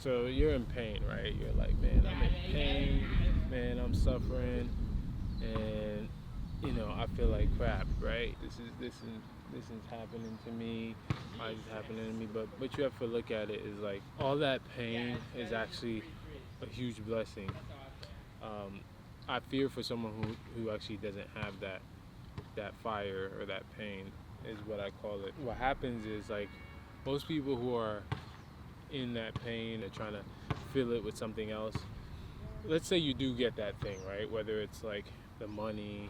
So you're in pain, right? You're like, man, I'm in pain, man, I'm suffering, and I feel like crap, right? This is happening to me. Why is this happening to me? But what you have to look at it is like all that pain is actually a huge blessing. Um, I fear for someone who actually doesn't have that fire or that pain is what I call it. What happens is like most people who are in that pain are trying to fill it with something else. Let's say you do get that thing, right? Whether it's like the money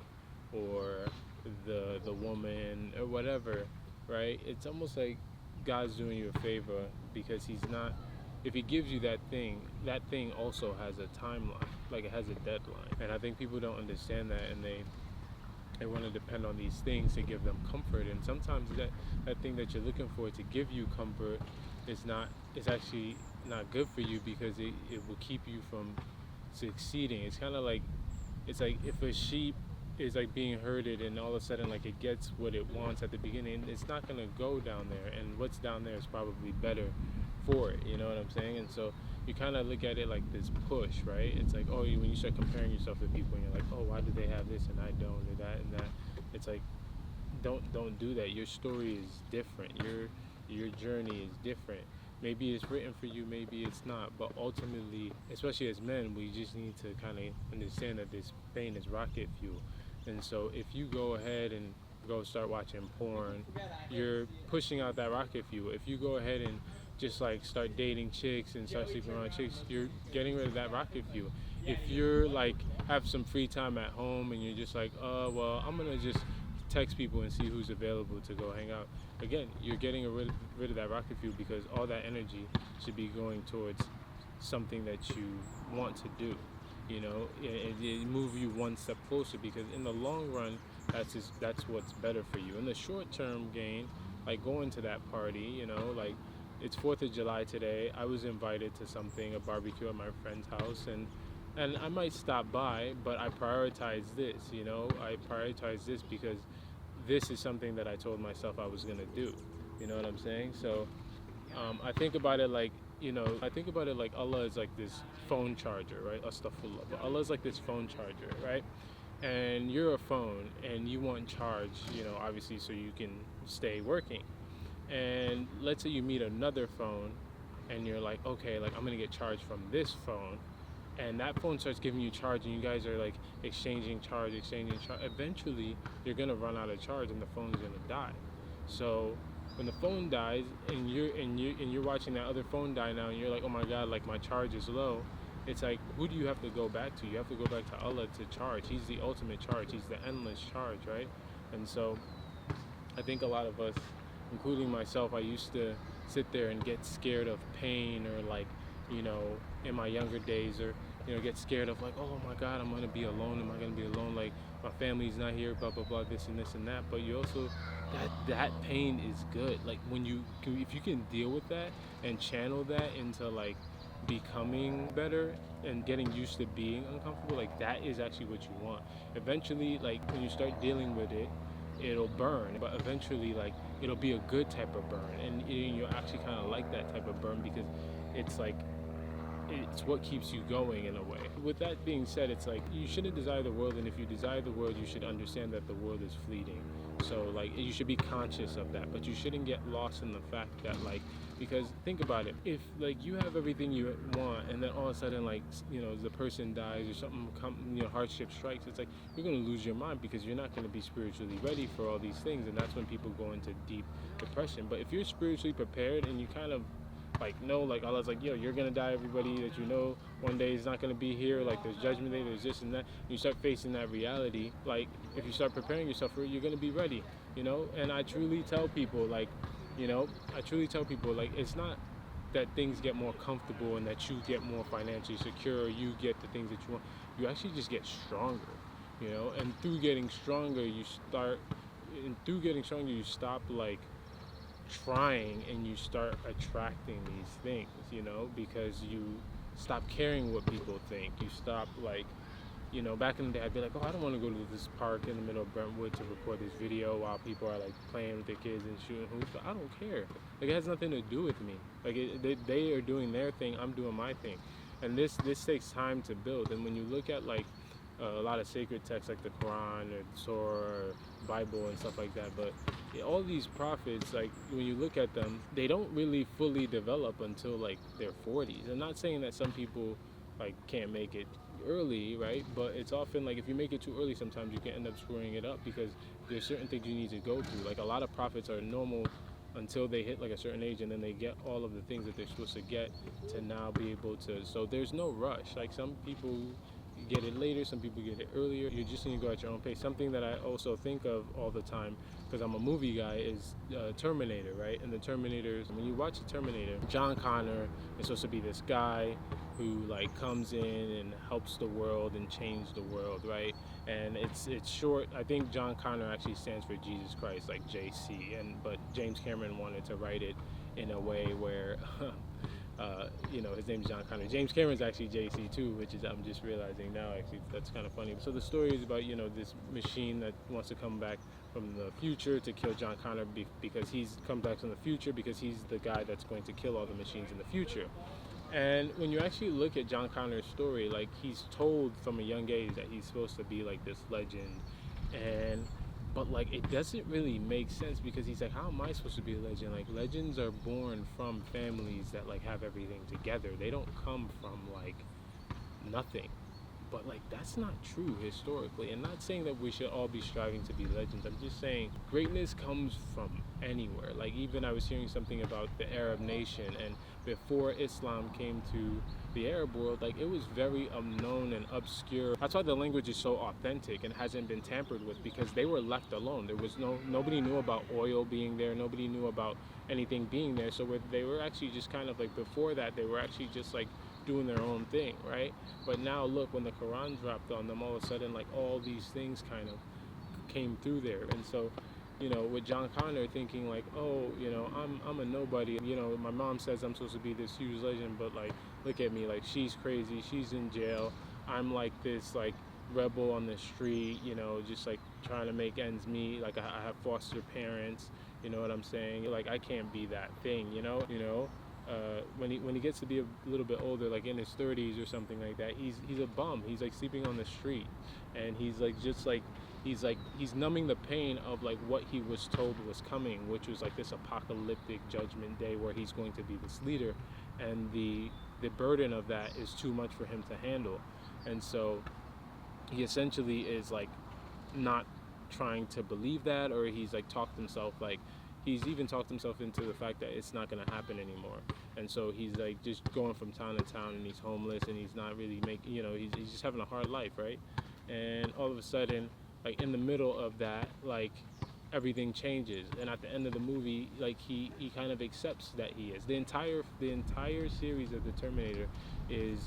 or the woman or whatever, right? It's almost like God's doing you a favor because he's not if he gives you that thing also has a timeline, like it has a deadline. And I think people don't understand that and they want to depend on these things to give them comfort, and sometimes that thing that you're looking for to give you comfort is actually not good for you because it will keep you from succeeding. It's like if a sheep is like being herded and all of a sudden like it gets what it wants at the beginning, it's not going to go down there, and what's down there is probably better for it, you know what I'm saying? And so you kind of look at it like this push, right? It's like, oh, when you start comparing yourself to people and you're like, oh, why do they have this and I don't, or that and that, it's like, don't do that. Your story is different. Your journey is different. Maybe it's written for you, maybe it's not, but ultimately, especially as men, we just need to kind of understand that this pain is rocket fuel. And so if you go ahead and go start watching porn, you're pushing out that rocket fuel. If you go ahead and just like start dating chicks and start sleeping around chicks, you're getting rid of that rocket fuel. If you're like have some free time at home and you're just like, well, I'm gonna just text people and see who's available to go hang out. Again, you're getting rid of that rocket fuel because all that energy should be going towards something that you want to do. It move you one step closer because in the long run, that's what's better for you. In the short term gain, like going to that party, like it's 4th of July today. I was invited to something, a barbecue at my friend's house, and I might stop by, but I prioritize this. I prioritize this because this is something that I told myself I was gonna do. You know what I'm saying? So I think about it like Allah is like this phone charger, right? Astaghfirullah. But Allah is like this phone charger, right? And you're a phone and you want charge, obviously so you can stay working. And let's say you meet another phone and you're like, okay, like I'm gonna get charged from this phone, and that phone starts giving you charge and you guys are like exchanging charge. Eventually you're gonna run out of charge and the phone's gonna die. So when the phone dies and you're watching that other phone die now and you're like, oh my god, like my charge is low, it's like, who do you have to go back to? You have to go back to Allah to charge. He's the ultimate charge. He's the endless charge, right? And so I think a lot of us, including myself, I used to sit there and get scared of pain, or like, in my younger days, or get scared of like, oh my god, I'm gonna be alone. Am I gonna be alone? Like my family's not here, blah blah blah, this and that. But you also that pain is good. Like if you can deal with that and channel that into like becoming better and getting used to being uncomfortable, like that is actually what you want. Eventually, like when you start dealing with it, it'll burn, but eventually like it'll be a good type of burn, and you'll actually kind of like that type of burn because it's like it's what keeps you going in a way. With that being said, it's like you shouldn't desire the world, and if you desire the world, you should understand that the world is fleeting. So like you should be conscious of that, but you shouldn't get lost in the fact that like, because think about it, if like you have everything you want and then all of a sudden like the person dies or something hardship strikes, it's like you're going to lose your mind because you're not going to be spiritually ready for all these things, and that's when people go into deep depression. But if you're spiritually prepared and you kind of like know, like Allah's like, yo, you're gonna die, everybody that one day is not gonna be here, like there's judgment day, there's this and that, you start facing that reality, like if you start preparing yourself for it, you're gonna be ready. And I truly tell people like, it's not that things get more comfortable and that you get more financially secure, or you get the things that you want. You actually just get stronger, and through getting stronger you stop like trying and you start attracting these things, because you stop caring what people think. You stop like You know, back in the day, I'd be like, oh, I don't want to go to this park in the middle of Brentwood to record this video while people are like playing with their kids and shooting hoops. But I don't care. Like, it has nothing to do with me. Like, they are doing their thing. I'm doing my thing. And this takes time to build. And when you look at like a lot of sacred texts like the Quran or the Surah or Bible and stuff like that, but all these prophets, like when you look at them, they don't really fully develop until like their 40s. I'm not saying that some people like can't make it early, right? But it's often like if you make it too early, sometimes you can end up screwing it up because there's certain things you need to go through. Like a lot of prophets are normal until they hit like a certain age, and then they get all of the things that they're supposed to get to now be able to. So there's no rush. Like some people get it later, some people get it earlier. You just need to go at your own pace. Something that I also think of all the time, because I'm a movie guy, is Terminator, right? And the Terminators, when you watch the Terminator, John Connor is supposed to be this guy who like comes in and helps the world and change the world, right? And it's short. I think John Connor actually stands for Jesus Christ, like JC. But James Cameron wanted to write it in a way where you know, his name's John Connor. James Cameron's actually JC too, which is, I'm just realizing now, actually, that's kind of funny. So the story is about, you know, this machine that wants to come back from the future to kill John Connor because he's come back from the future because he's the guy that's going to kill all the machines in the future. And when you actually look at John Connor's story, like he's told from a young age that he's supposed to be like this legend, but like it doesn't really make sense because he's like, how am I supposed to be a legend? Like legends are born from families that like have everything together. They don't come from like nothing. But like that's not true historically. And not saying that we should all be striving to be legends. I'm just saying greatness comes from anywhere. Like even I was hearing something about the Arab nation, and before Islam came to the Arab world, like it was very unknown and obscure. That's why the language is so authentic and hasn't been tampered with, because they were left alone. There was nobody knew about oil being there, nobody knew about anything being there. So they were actually just kind of like, before that they were actually just like doing their own thing, right? But now look, when the Quran dropped on them, all of a sudden like all these things kind of came through there. And so, you know, with John Connor thinking like, oh, you know, I'm a nobody, you know, my mom says I'm supposed to be this huge legend, but like look at me, like she's crazy, she's in jail, I'm like this like rebel on the street, you know, just like trying to make ends meet, like I have foster parents, you know what I'm saying? Like I can't be that thing, you know. When he gets to be a little bit older, like in his 30s or something like that, he's a bum. He's like sleeping on the street, and he's numbing the pain of like what he was told was coming, which was like this apocalyptic judgment day where he's going to be this leader, and the burden of that is too much for him to handle. And so he essentially is like not trying to believe that, or he's like talked himself, like he's even talked himself into the fact that it's not going to happen anymore. And so he's like just going from town to town, and he's homeless, and he's not really making, you know, he's just having a hard life, right? And all of a sudden, like in the middle of that, like everything changes, and at the end of the movie, like he kind of accepts that he is. The entire series of the Terminator is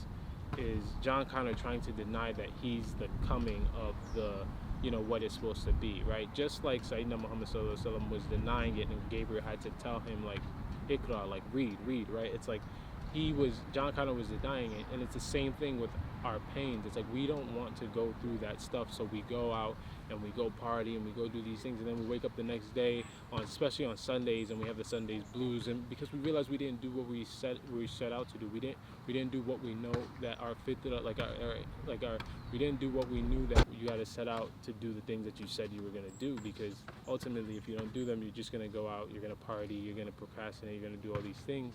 John Connor trying to deny that he's the coming of the, you know, what it's supposed to be, right? Just like Sayyidina Muhammad Sallallahu Alaihi Wasallam was denying it, and Gabriel had to tell him like, Iqra, like read, right? It's like John Connor was denying it, and it's the same thing with our pains. It's like we don't want to go through that stuff, so we go out and we go party and we go do these things, and then we wake up the next day, especially on Sundays, and we have the Sundays blues, and because we realize we didn't do what we set out to do. We didn't do what we know that our fitra, we didn't do what we knew that you got to set out to do, the things that you said you were going to do, because ultimately if you don't do them, you're just going to go out, you're going to party, you're going to procrastinate, you're going to do all these things.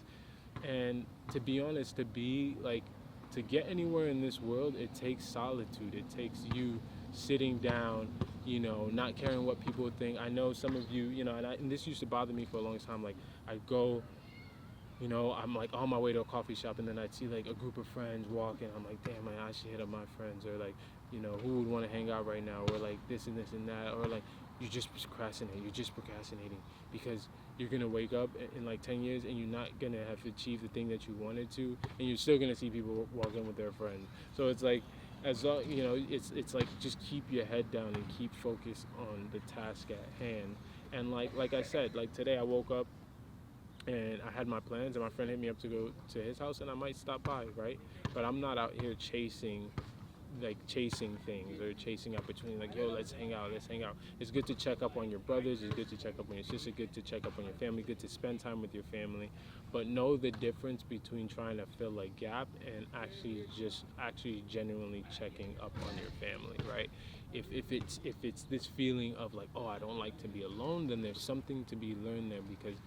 And to be honest, to get anywhere in this world, it takes solitude. It takes you sitting down, you know, not caring what people think. I know some of you, you know, and this used to bother me for a long time. Like, I'd go, you know, I'm like on my way to a coffee shop, and then I'd see like a group of friends walking. I'm like, damn, man, I should hit up my friends, or like, you know, who would want to hang out right now, or like this and this and that, or like, you're just procrastinating because you're gonna wake up in like 10 years and you're not gonna have achieved the thing that you wanted to, and you're still gonna see people walk in with their friends. So it's like, as long, you know, it's like just keep your head down and keep focused on the task at hand. And like I said, like today I woke up and I had my plans, and my friend hit me up to go to his house, and I might stop by, right? But I'm not out here chasing like chasing things or chasing opportunity. Like, yo, let's hang out, let's hang out. It's good to check up on your brothers. It's good to check up on your sister. Good to check up on your family. Good to spend time with your family. But know the difference between trying to fill a gap and actually genuinely checking up on your family, right? If it's this feeling of like, oh, I don't like to be alone, then there's something to be learned there, because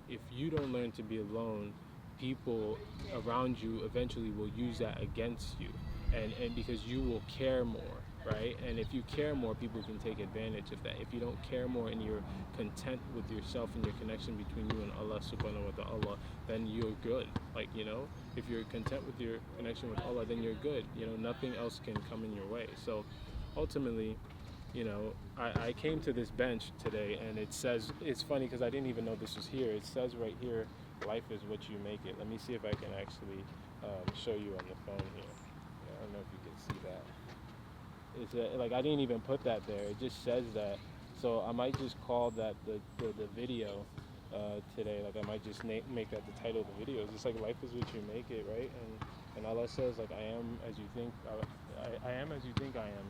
if you don't learn to be alone, people around you eventually will use that against you, and because you will care more, right? And if you care more, people can take advantage of that. If you don't care more and you're content with yourself and your connection between you and Allah subhanahu wa ta'ala, then you're good. Like, if you're content with your connection with Allah, then you're good. Nothing else can come in your way. So ultimately, I came to this bench today, and it says, it's funny because I didn't even know this was here. It says right here, life is what you make it. Let me see if I can actually show you on the phone here. I don't know if you can see that. It's like, I didn't even put that there. It just says that. So I might just call that the video today. Like, I might just make that the title of the video. It's just like, life is what you make it, right? And Allah says, like, I am as you think. I am as you think I am.